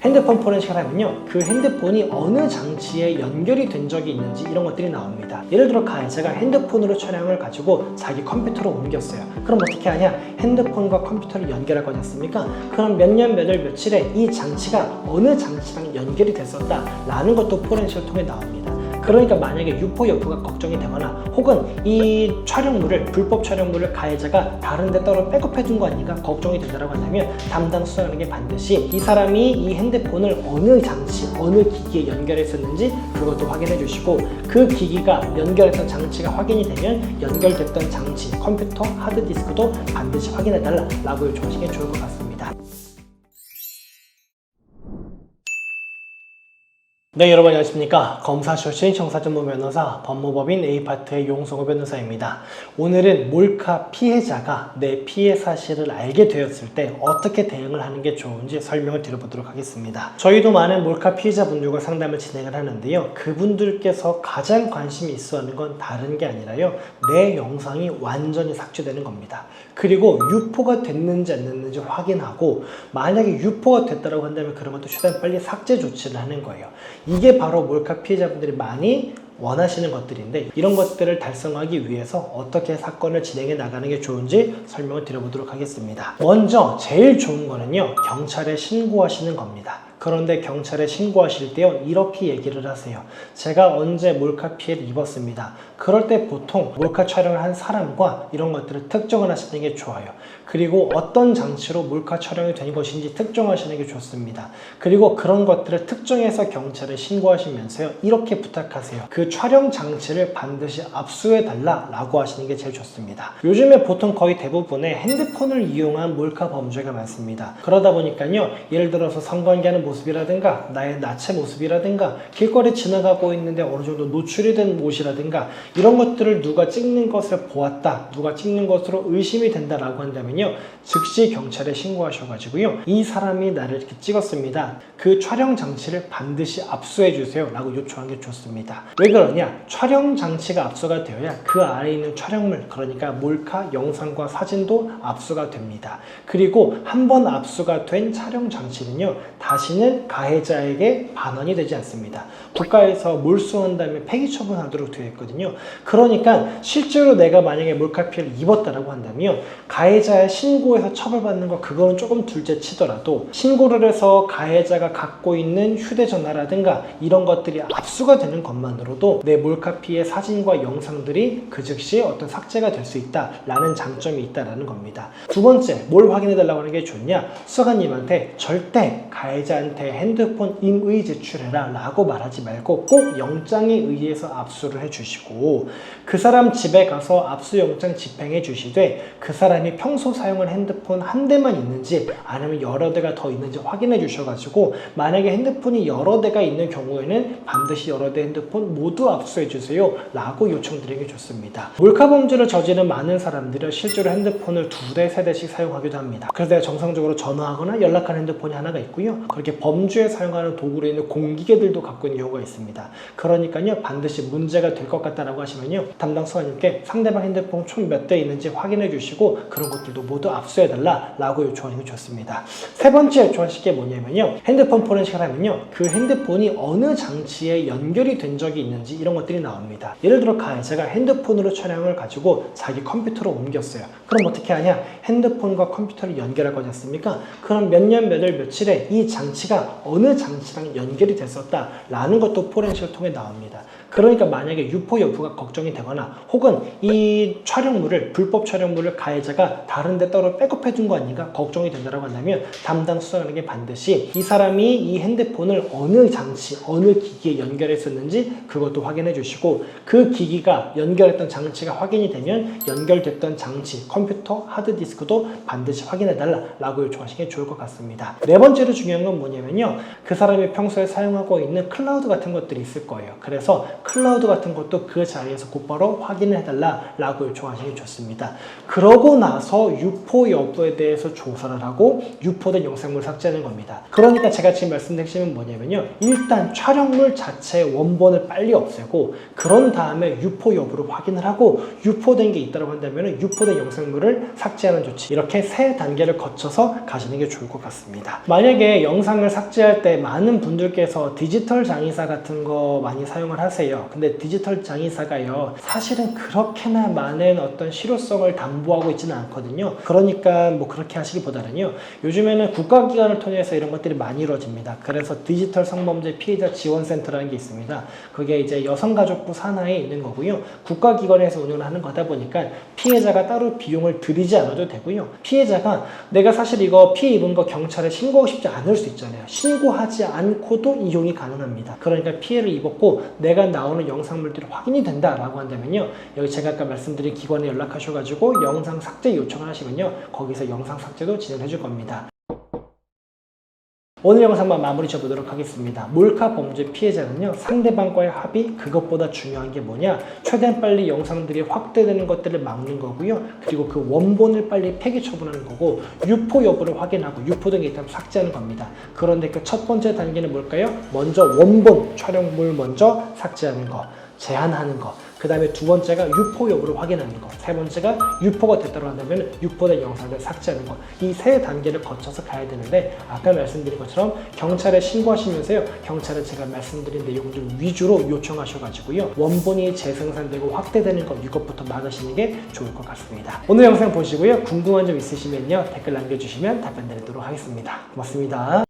핸드폰 포렌식을 하면요, 그 핸드폰이 어느 장치에 연결이 된 적이 있는지 이런 것들이 나옵니다. 예를 들어 가해자가 핸드폰으로 촬영을 가지고 자기 컴퓨터로 옮겼어요. 그럼 어떻게 하냐? 핸드폰과 컴퓨터를 연결할 거지 않습니까? 그럼 몇 년 몇 월 며칠에 이 장치가 어느 장치랑 연결이 됐었다 라는 것도 포렌식을 통해 나옵니다. 그러니까 만약에 유포 여부가 걱정이 되거나 혹은 이 촬영물을, 불법 촬영물을 가해자가 다른 데 따로 백업해 둔 거 아닌가 걱정이 된다고 한다면 담당 수사관에게 반드시 이 사람이 이 핸드폰을 어느 장치, 어느 기기에 연결했었는지 그것도 확인해 주시고, 그 기기가 연결했던 장치가 확인이 되면 연결됐던 장치, 컴퓨터, 하드디스크도 반드시 확인해 달라 라고 요청하시는 게 좋을 것 같습니다. 네, 여러분 안녕하십니까. 검사 출신 형사전문 변호사 법무법인 A파트의 용성호 변호사입니다. 오늘은 몰카 피해자가 내 피해 사실을 알게 되었을 때 어떻게 대응을 하는 게 좋은지 설명을 드려보도록 하겠습니다. 저희도 많은 몰카 피해자분들과 상담을 진행을 하는데요, 그분들께서 가장 관심이 있어 하는 건 다른 게 아니라요, 내 영상이 완전히 삭제되는 겁니다. 그리고 유포가 됐는지 안 됐는지 확인하고, 만약에 유포가 됐다고 한다면 그런 것도 최대한 빨리 삭제 조치를 하는 거예요. 이게 바로 몰카 피해자분들이 많이 원하시는 것들인데, 이런 것들을 달성하기 위해서 어떻게 사건을 진행해 나가는 게 좋은지 설명을 드려보도록 하겠습니다. 먼저 제일 좋은 거는요, 경찰에 신고하시는 겁니다. 그런데 경찰에 신고하실 때요, 이렇게 얘기를 하세요. 제가 언제 몰카 피해를 입었습니다. 그럴 때 보통 몰카 촬영을 한 사람과 이런 것들을 특정을 하시는 게 좋아요. 그리고 어떤 장치로 몰카 촬영이 된 것인지 특정하시는 게 좋습니다. 그리고 그런 것들을 특정해서 경찰에 신고하시면서요, 이렇게 부탁하세요. 그 촬영 장치를 반드시 압수해 달라 라고 하시는 게 제일 좋습니다. 요즘에 보통 거의 대부분의 핸드폰을 이용한 몰카 범죄가 많습니다. 그러다 보니까요, 예를 들어서 성관계하는 모습이라든가 나의 나체 모습이라든가 길거리 지나가고 있는데 어느 정도 노출이 된 옷이라든가 이런 것들을 누가 찍는 것을 보았다, 누가 찍는 것으로 의심이 된다라고 한다면요, 즉시 경찰에 신고하셔가지고요, 이 사람이 나를 이렇게 찍었습니다. 그 촬영 장치를 반드시 압수해 주세요 라고 요청하는 게 좋습니다. 왜 그러냐? 촬영 장치가 압수가 되어야 그 안에 있는 촬영물, 그러니까 몰카 영상과 사진도 압수가 됩니다. 그리고 한번 압수가 된 촬영 장치는요, 다시는 가해자에게 반환이 되지 않습니다. 국가에서 몰수한 다음에 폐기 처분하도록 되어 있거든요. 그러니까 실제로 내가 만약에 몰카 피해를 입었다라고 한다면 가해자의 신고해서 처벌받는 거, 그거는 조금 둘째 치더라도 신고를 해서 가해자가 갖고 있는 휴대전화라든가 이런 것들이 압수가 되는 것만으로도 내 몰카 피해 사진과 영상들이 그 즉시 어떤 삭제가 될 수 있다라는 장점이 있다라는 겁니다. 두 번째, 뭘 확인해 달라고 하는 게 좋냐? 수사관님한테 절대 가해자한테 핸드폰 임의 제출해라 라고 말하지 말고 꼭 영장에 의해서 압수를 해주시고, 그 사람 집에 가서 압수영장 집행해 주시되 그 사람이 평소 사용한 핸드폰 한 대만 있는지 아니면 여러 대가 더 있는지 확인해 주셔가지고, 만약에 핸드폰이 여러 대가 있는 경우에는 반드시 여러 대 핸드폰 모두 압수해 주세요 라고 요청드리는 게 좋습니다. 몰카 범죄를 저지른 많은 사람들은 실제로 핸드폰을 2대, 3대씩 사용하기도 합니다. 그래서 내가 정상적으로 전화하거나 연락하는 핸드폰이 하나가 있고요, 그렇게 범죄에 사용하는 도구로 있는 공기계들도 갖고 있는 경우가 있습니다. 그러니까요, 반드시 문제가 될 것 같다라고 하시면요, 담당 수사님께 상대방 핸드폰 총 몇 대 있는지 확인해 주시고 그런 것들도 모두 압수해 달라 라고 요청하는 게 좋습니다. 세 번째 요청하실 게 뭐냐면요, 핸드폰 포렌식을 하면요, 그 핸드폰이 어느 장치에 연결이 된 적이 있는지 이런 것들이 나옵니다. 예를 들어 가해자가 핸드폰으로 촬영을 가지고 자기 컴퓨터로 옮겼어요. 그럼 어떻게 하냐? 핸드폰과 컴퓨터를 연결할 거지 않습니까? 그럼 몇 년 몇 월 며칠에 이 장치가 어느 장치랑 연결이 됐었다 라는 것도 포렌식을 통해 나옵니다. 그러니까 만약에 유포 여부가 걱정이 되거나 혹은 이 촬영물을, 불법 촬영물을 가해자가 다른 데 따로 백업해 둔 거 아닌가 걱정이 된다고 한다면 담당 수사관에게 반드시 이 사람이 이 핸드폰을 어느 장치, 어느 기기에 연결했었는지 그것도 확인해 주시고, 그 기기가 연결했던 장치가 확인이 되면 연결됐던 장치, 컴퓨터, 하드디스크도 반드시 확인해 달라 라고 요청하시는 게 좋을 것 같습니다. 네 번째로 중요한 건 뭐냐면요, 그 사람이 평소에 사용하고 있는 클라우드 같은 것들이 있을 거예요. 그래서 클라우드 같은 것도 그 자리에서 곧바로 확인을 해달라라고 요청하시는 게 좋습니다. 그러고 나서 유포 여부에 대해서 조사를 하고 유포된 영상물 삭제하는 겁니다. 그러니까 제가 지금 말씀드린 핵심은 뭐냐면요. 일단 촬영물 자체의 원본을 빨리 없애고 그런 다음에 유포 여부를 확인을 하고 유포된 게 있다고 한다면 유포된 영상물을 삭제하는 조치, 이렇게 세 단계를 거쳐서 가시는 게 좋을 것 같습니다. 만약에 영상을 삭제할 때 많은 분들께서 디지털 장의사 같은 거 많이 사용을 하세요. 근데 디지털 장의사가요 사실은 그렇게나 많은 어떤 실효성을 담보하고 있지는 않거든요. 그러니까 뭐 그렇게 하시기보다는요, 요즘에는 국가기관을 통해서 이런 것들이 많이 이루어집니다. 그래서 디지털 성범죄 피해자 지원센터라는 게 있습니다. 그게 이제 여성가족부 산하에 있는 거고요. 국가기관에서 운영을 하는 거다 보니까 피해자가 따로 비용을 들이지 않아도 되고요. 피해자가 내가 사실 이거 피해 입은 거 경찰에 신고하고 싶지 않을 수 있잖아요. 신고하지 않고도 이용이 가능합니다. 그러니까 피해를 입었고 내가 나오는 영상물들이 확인이 된다라고 한다면요, 여기 제가 아까 말씀드린 기관에 연락하셔가지고 영상 삭제 요청을 하시면요, 거기서 영상 삭제도 진행해 줄 겁니다. 오늘 영상만 마무리 쳐보도록 하겠습니다. 몰카 범죄 피해자는요, 상대방과의 합의, 그것보다 중요한 게 뭐냐, 최대한 빨리 영상들이 확대되는 것들을 막는 거고요. 그리고 그 원본을 빨리 폐기 처분하는 거고, 유포 여부를 확인하고 유포된 게 있다면 삭제하는 겁니다. 그런데 그 첫 번째 단계는 뭘까요? 먼저 원본 촬영물 먼저 삭제하는 거, 제한하는 거. 그 다음에 두 번째가 유포 여부를 확인하는 거, 세 번째가 유포가 됐다고 한다면 유포된 영상을 삭제하는 거, 이 세 단계를 거쳐서 가야 되는데, 아까 말씀드린 것처럼 경찰에 신고하시면서요, 경찰은 제가 말씀드린 내용들 위주로 요청하셔가지고요, 원본이 재생산되고 확대되는 것, 이것부터 막으시는 게 좋을 것 같습니다. 오늘 영상 보시고요, 궁금한 점 있으시면요, 댓글 남겨주시면 답변 드리도록 하겠습니다. 고맙습니다.